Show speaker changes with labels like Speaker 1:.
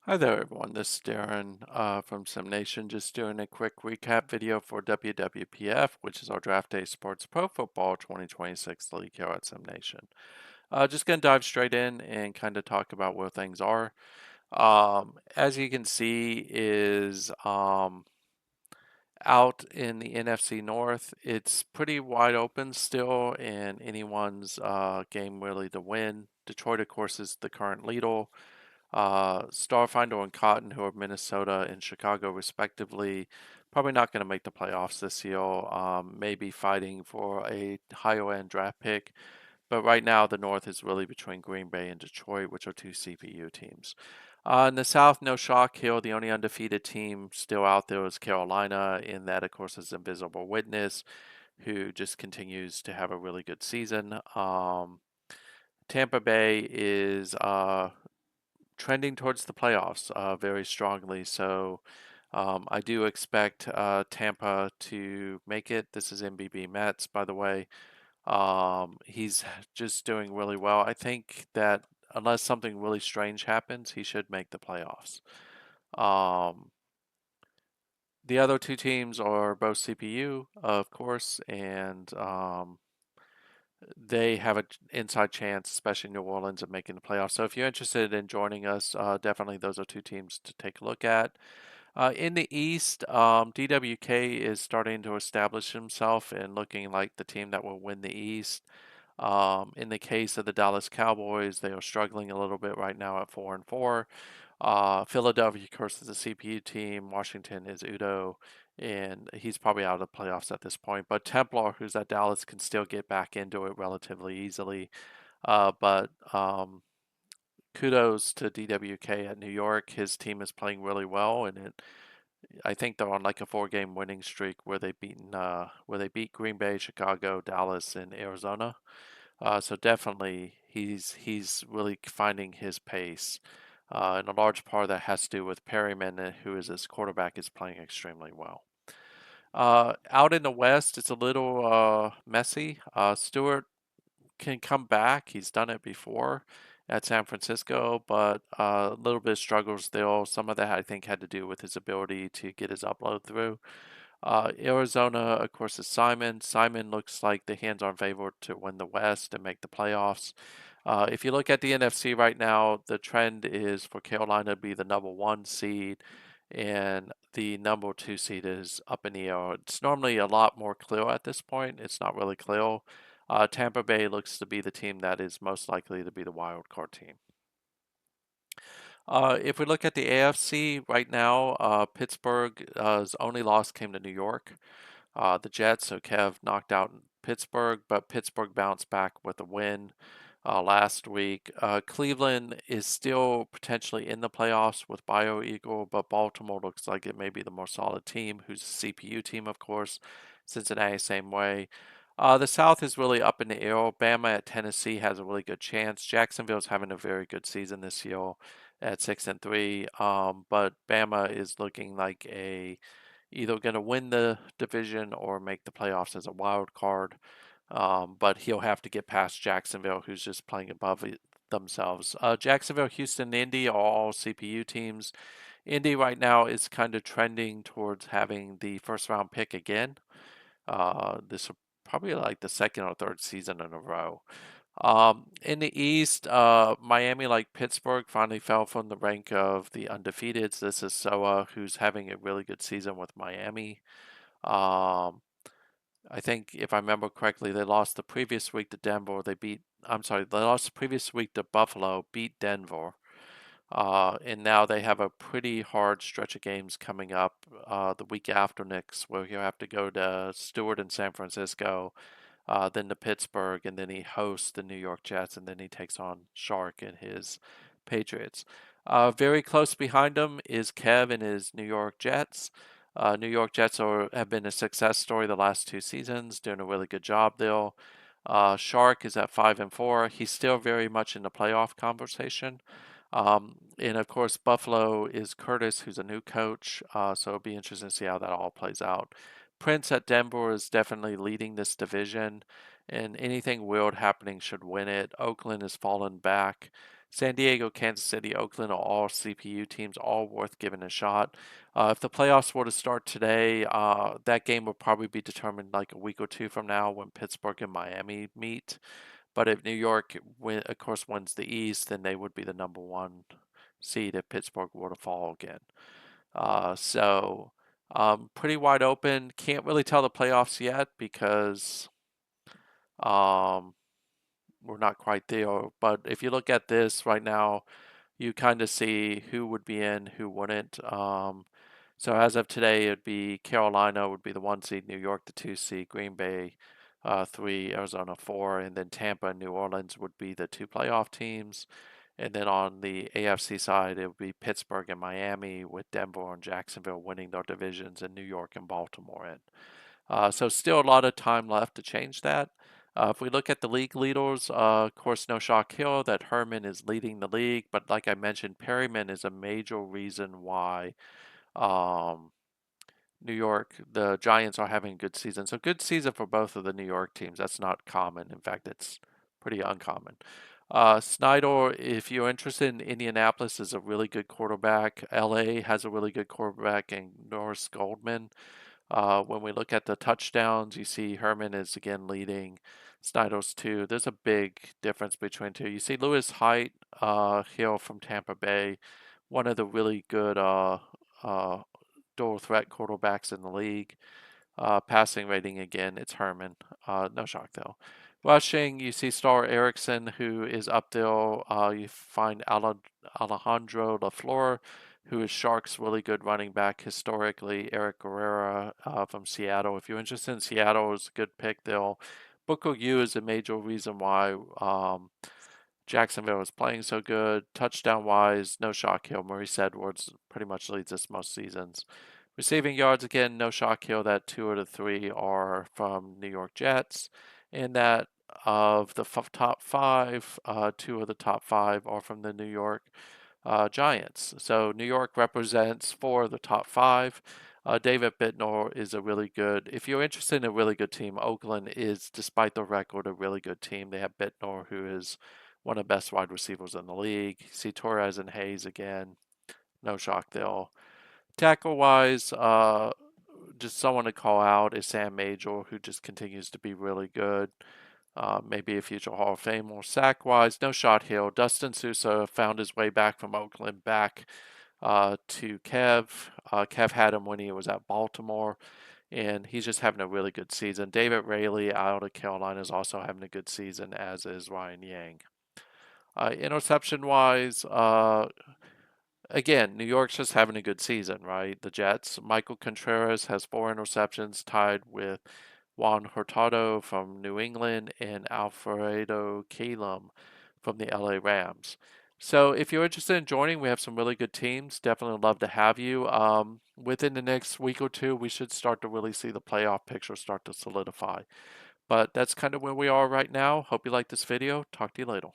Speaker 1: Hi there, everyone. This is Darren from SimNation. Just doing a quick recap video for WWPF, which is our Draft Day Sports Pro Football 2026 League here at SimNation. Just going to dive straight in and kind of talk about where things are. As you can see, is out in the NFC North, it's pretty wide open still, and anyone's game really to win. Detroit, of course, is the current leader. Starfinder and Cotton, who are Minnesota and Chicago respectively, probably not going to make the playoffs this year. Maybe fighting for a higher end draft pick. But right now, the North is really between Green Bay and Detroit, which are two CPU teams. In the South, no shock here. The only undefeated team still out there is Carolina, and that, of course, is Invisible Witness, who just continues to have a really good season. Tampa Bay is trending towards the playoffs very strongly. So I do expect Tampa to make it. This is MBB Mets, by the way. He's just doing really well. I think that unless something really strange happens, he should make the playoffs. Um, the other two teams are both CPU, of course, and they have an inside chance, especially New Orleans, of making the playoffs. So if you're interested in joining us, definitely those are two teams to take a look at. In the East, DWK is starting to establish himself and looking like the team that will win the East. In the case of the Dallas Cowboys, they are struggling a little bit right now at 4-4. Philadelphia, of course, is a CPU team. Washington is Udo, and he's probably out of the playoffs at this point. But Templar, who's at Dallas, can still get back into it relatively easily. But kudos to DWK at New York. His team is playing really well, and I think they're on like a four-game winning streak where they beat Green Bay, Chicago, Dallas, and Arizona. So definitely he's really finding his pace. And a large part of that has to do with Perryman, who is his quarterback, is playing extremely well. Out in the West, it's a little messy. Stewart can come back. He's done it before at San Francisco, but a little bit of struggles still. Some of that I think had to do with his ability to get his upload through. Arizona, of course, is Simon. Simon looks like the hands-on favorite to win the West and make the playoffs. If you look at the NFC right now, the trend is for Carolina to be the number one seed, and the number two seed is up in the air. It's normally a lot more clear at this point. It's not really clear. Tampa Bay looks to be the team that is most likely to be the wild card team. If we look at the AFC right now, Pittsburgh's only loss came to New York. The Jets, so Kev knocked out Pittsburgh, but Pittsburgh bounced back with a win last week. Cleveland is still potentially in the playoffs with Bio Eagle, but Baltimore looks like it may be the more solid team, who's a CPU team, of course. Cincinnati, same way. The South is really up in the air. Bama at Tennessee has a really good chance. Jacksonville's having a very good season this year at 6-3, but Bama is looking like either going to win the division or make the playoffs as a wild card. But he'll have to get past Jacksonville, who's just playing above themselves. Jacksonville, Houston, Indy are all CPU teams. Indy right now is kind of trending towards having the first round pick again. This will probably like the second or third season in a row. In the East, Miami, like Pittsburgh, finally fell from the rank of the undefeateds. This is Soa, who's having a really good season with Miami. Um, I think if I remember correctly, they lost the previous week to Denver. They lost the previous week to Buffalo, beat Denver. And now they have a pretty hard stretch of games coming up the week after next, where he'll have to go to Stewart in San Francisco, then to Pittsburgh, and then he hosts the New York Jets, and then he takes on Shark and his Patriots. Very close behind him is Kev and his New York Jets. New York Jets have been a success story the last two seasons, doing a really good job there. Shark is at 5-4. He's still very much in the playoff conversation. And of course, Buffalo is Curtis, who's a new coach. So it'll be interesting to see how that all plays out. Prince at Denver is definitely leading this division, and anything weird happening should win it. Oakland has fallen back San Diego, Kansas City, Oakland are all CPU teams, all worth giving a shot. If the playoffs were to start today, that game will probably be determined like a week or two from now when Pittsburgh and Miami meet. But if New York, of course, wins the East, then they would be the number one seed if Pittsburgh were to fall again. Pretty wide open. Can't really tell the playoffs yet because um, we're not quite there. But if you look at this right now, you kind of see who would be in, who wouldn't. So as of today, it'd be Carolina would be the 1 seed, New York the 2 seed, Green Bay 3, Arizona 4, and then Tampa and New Orleans would be the two playoff teams. And then on the AFC side, it would be Pittsburgh and Miami, with Denver and Jacksonville winning their divisions, and New York and Baltimore in. So still a lot of time left to change that. If we look at the league leaders, of course, no shock here that Herman is leading the league, but like I mentioned, Perryman is a major reason why um, New York, the Giants are having a good season. So good season for both of the New York teams. That's not common. In fact, it's pretty uncommon. Snyder, if you're interested in Indianapolis, is a really good quarterback. LA has a really good quarterback in Norris Goldman. When we look at the touchdowns, you see Herman is again leading. Snyder's two. There's a big difference between two. You see Lewis Height, Hill from Tampa Bay, one of the really good uh, dual threat quarterbacks in the league. Passing rating again, it's Herman. No shock though. Rushing, you see Star Erickson, who is up there. You find Alejandro LaFleur, who is Sharks' really good running back historically. Eric Guerrera from Seattle. If you're interested in Seattle, it's a good pick there. Booker U is a major reason why Jacksonville is playing so good. Touchdown wise, no shock here. Maurice Edwards pretty much leads us most seasons. Receiving yards, again, no shock here that 2 of the 3 are from New York Jets, and that of the top 5, 2 of the top 5 are from the New York Giants. So New York represents 4 of the top 5. David Bittner is a really good, if you're interested in a really good team, Oakland is, despite the record, a really good team. They have Bittner, who is one of the best wide receivers in the league. See Torres and Hayes again. No shock there. Tackle wise, just someone to call out is Sam Major, who just continues to be really good. Maybe a future Hall of Famer. Sack wise, no shot here. Dustin Sousa found his way back from Oakland back to Kev. Kev had him when he was at Baltimore, and he's just having a really good season. David Rayleigh out of Carolina is also having a good season, as is Ryan Yang. Interception wise, again, New York's just having a good season, right? The Jets. Michael Contreras has 4 interceptions, tied with Juan Hurtado from New England and Alfredo Kalem from the LA Rams. So if you're interested in joining, we have some really good teams. Definitely love to have you. Within the next week or two, we should start to really see the playoff picture start to solidify. But that's kind of where we are right now. Hope you like this video. Talk to you later.